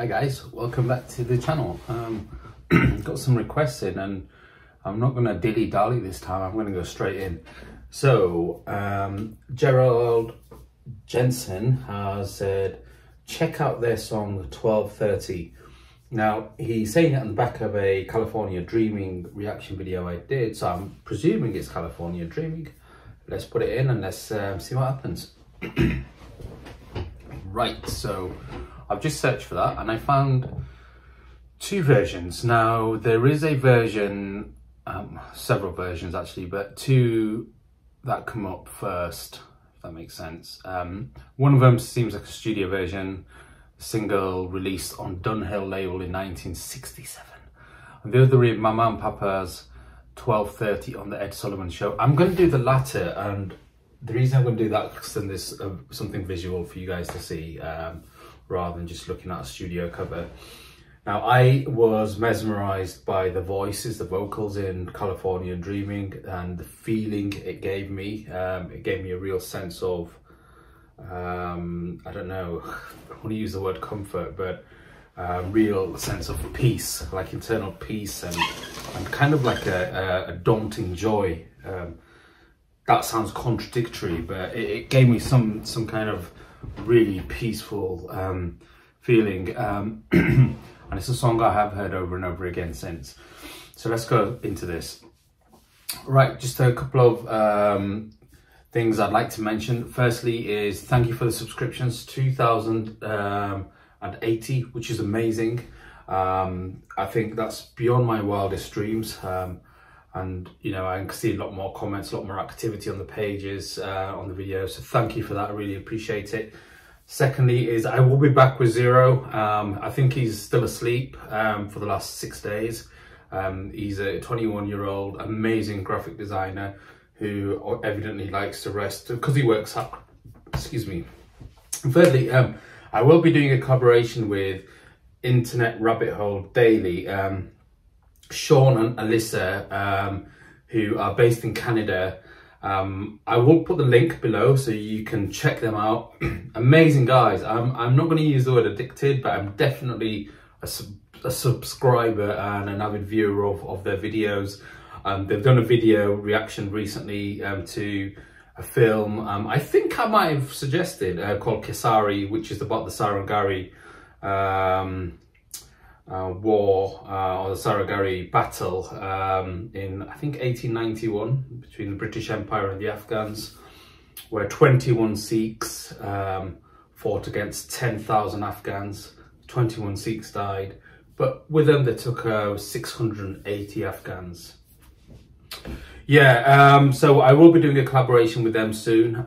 Hi guys, welcome back to the channel. Got some requests in and I'm not going to dilly-dally this time, I'm going to go straight in. So, Gerald Jensen has said, check out their song 1230. Now, he's saying it on the back of a California Dreaming reaction video I did, so I'm presuming it's California Dreaming. Let's put it in and let's see what happens. Right, so I've just searched for that and I found two versions. Now, there is a version, several versions actually, but two that come up first, if that makes sense. One of them seems like a studio version, single released on Dunhill label in 1967. And the other is Mama and Papa's 1230 on the Ed Sullivan Show. I'm going to do the latter, and the reason I'm going to do that is because then there's something visual for you guys to see, rather than just looking at a studio cover. Now, I was mesmerized by the voices, the vocals in California Dreaming, and the feeling it gave me. It gave me a real sense of, I don't know, I want to use the word comfort, but real sense of peace, like internal peace, and kind of like a daunting joy. That sounds contradictory, but it gave me some kind of really peaceful feeling. And it's a song I have heard over and over again since. So let's go into this. Right, just a couple of things I'd like to mention. Firstly is thank you for the subscriptions, 2,080, which is amazing. I think that's beyond my wildest dreams. And you know, I can see a lot more comments, a lot more activity on the pages, on the video. So thank you for that, I really appreciate it. Secondly is I will be back with Zero. I think he's still asleep for the last 6 days. He's a 21-year-old amazing graphic designer who evidently likes to rest because he works hard. Excuse me. And thirdly, I will be doing a collaboration with Internet Rabbit Hole Daily. Sean and Alyssa, who are based in Canada. I will put the link below so you can check them out. Amazing guys. I'm not going to use the word addicted, but I'm definitely a subscriber and an avid viewer of their videos. They've done a video reaction recently to a film I think I might have suggested called Kesari, which is about the Sarangari war, or the Sarangari battle in I think 1891 between the British Empire and the Afghans, where 21 Sikhs fought against 10,000 Afghans. 21 Sikhs died, but with them they took 680 Afghans. Yeah, so I will be doing a collaboration with them soon.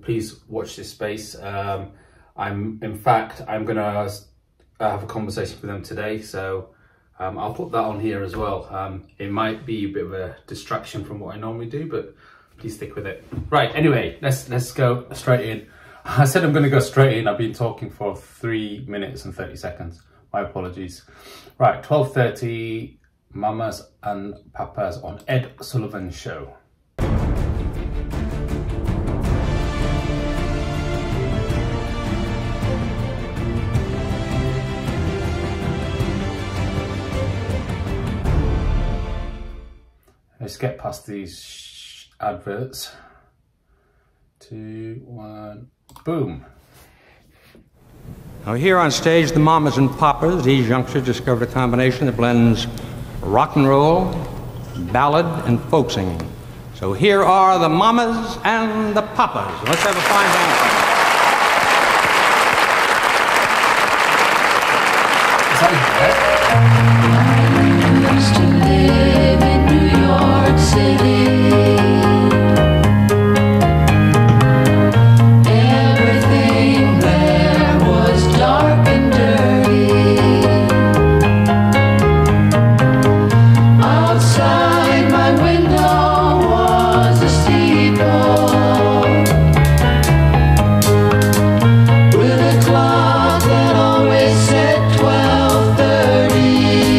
Please watch this space. I'm gonna have a conversation with them today, so I'll put that on here as well. It might be a bit of a distraction from what I normally do, but please stick with it. Right, anyway, let's go straight in. I said I'm going to go straight in. I've been talking for 3 minutes and 30 seconds. My apologies. Right, 12:30, Mamas and Papas on Ed Sullivan Show. Let's get past these adverts. 2, 1, boom. Now here on stage, the Mamas and Papas, these youngsters discovered a combination that blends rock and roll, ballad, and folk singing. So here are the Mamas and the Papas. Let's have a fine band. Is that I used to live in New York City. Everything there was dark and dirty. Outside my window was a steeple with a clock that always said 12:30.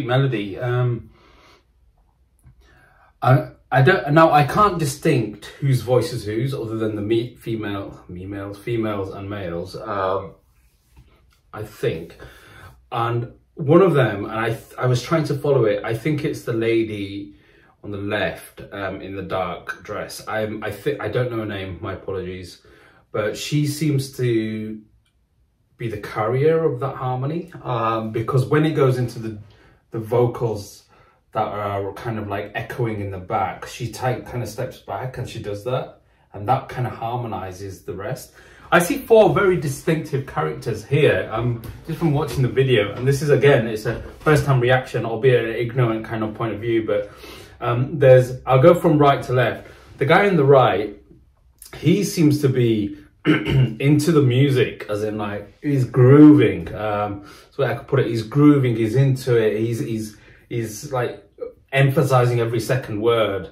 sweet melody. I don't now. I can't distinct whose voice is whose, other than the females and males. I think, and one of them, and I was trying to follow it. I think it's the lady on the left in the dark dress. I don't know her name. My apologies, but she seems to be the carrier of that harmony, because when it goes into the vocals that are kind of like echoing in the back, she kind of steps back and she does that, and that kind of harmonizes the rest. I see 4 very distinctive characters here, just from watching the video, and this is, again, it's a first-time reaction, albeit an ignorant kind of point of view, but I'll go from right to left. The guy on the right, he seems to be into the music, as in like, he's grooving, so I could put it, he's grooving, he's into it, he's like emphasizing every second word.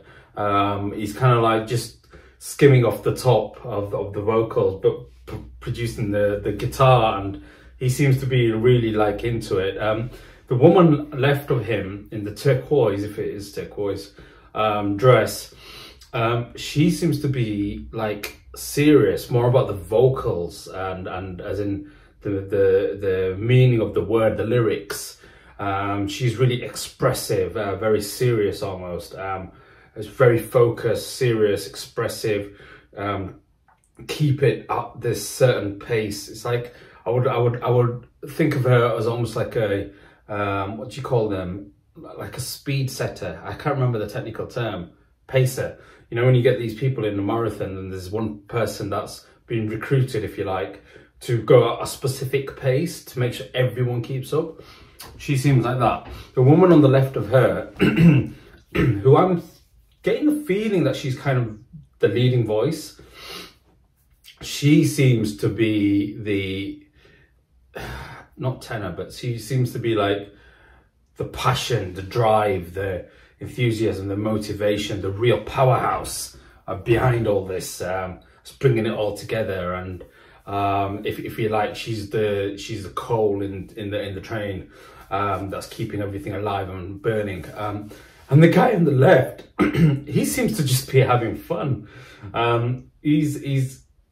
He's kind of like just skimming off the top of the vocals, but producing the guitar, and he seems to be really like into it. The woman left of him in the turquoise, if it is turquoise, dress, she seems to be like serious, more about the vocals and as in the meaning of the word, the lyrics. She's really expressive, very serious almost. It's very focused, serious, expressive. Keep it at this certain pace. It's like I would think of her as almost like a what do you call them? Like a speed setter. I can't remember the technical term. Pacer. You know, when you get these people in a marathon and there's one person that's been recruited, if you like, to go at a specific pace to make sure everyone keeps up. She seems like that. The woman on the left of her, who I'm getting the feeling that she's kind of the leading voice, she seems to be the, not tenor, but she seems to be like the passion, the drive, the enthusiasm, the motivation, the real powerhouse behind all this, bringing it all together. And if you like, she's the coal in the train that's keeping everything alive and burning. And the guy on the left, he seems to just be having fun.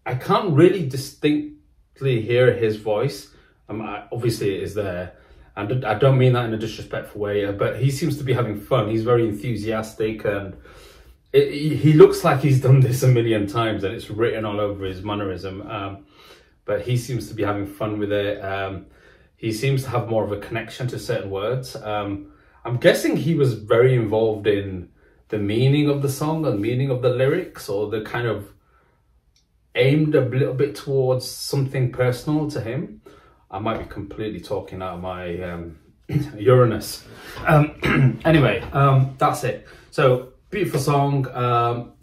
I can't really distinctly hear his voice. Obviously it is there, and I don't mean that in a disrespectful way, but he seems to be having fun. He's very enthusiastic, and he looks like he's done this a million times, and it's written all over his mannerism. But he seems to be having fun with it. He seems to have more of a connection to certain words. I'm guessing he was very involved in the meaning of the song and meaning of the lyrics, or the kind of aimed a little bit towards something personal to him. I might be completely talking out of my Uranus. Anyway, that's it. So, beautiful song,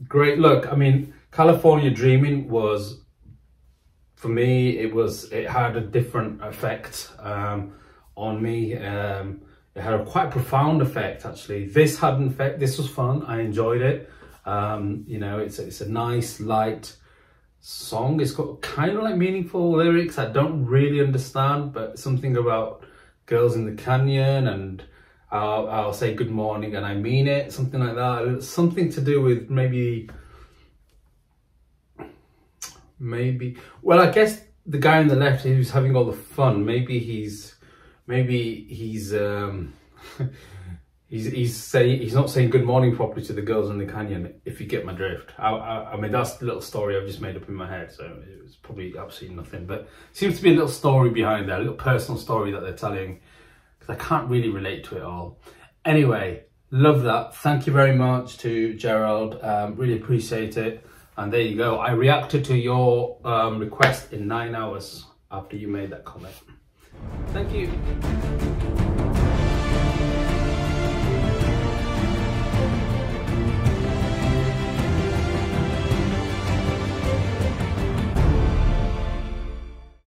great. Look, I mean, California Dreaming was, for me, it had a different effect on me. It had a quite profound effect, actually. This had an effect. This was fun. I enjoyed it. You know, it's a nice, light song. It's got kind of like meaningful lyrics I don't really understand, but something about girls in the canyon, and I'll say good morning and I mean it, something like that. It's something to do with maybe, well, I guess the guy on the left who's having all the fun, maybe he's he's not saying good morning properly to the girls in the canyon, if you get my drift. I mean, that's the little story I've just made up in my head, so it was probably absolutely nothing, but seems to be a little story behind there, a little personal story that they're telling, because I can't really relate to it all. Anyway, love that. Thank you very much to Gerald. Really appreciate it. And there you go. I reacted to your request in 9 hours after you made that comment. Thank you.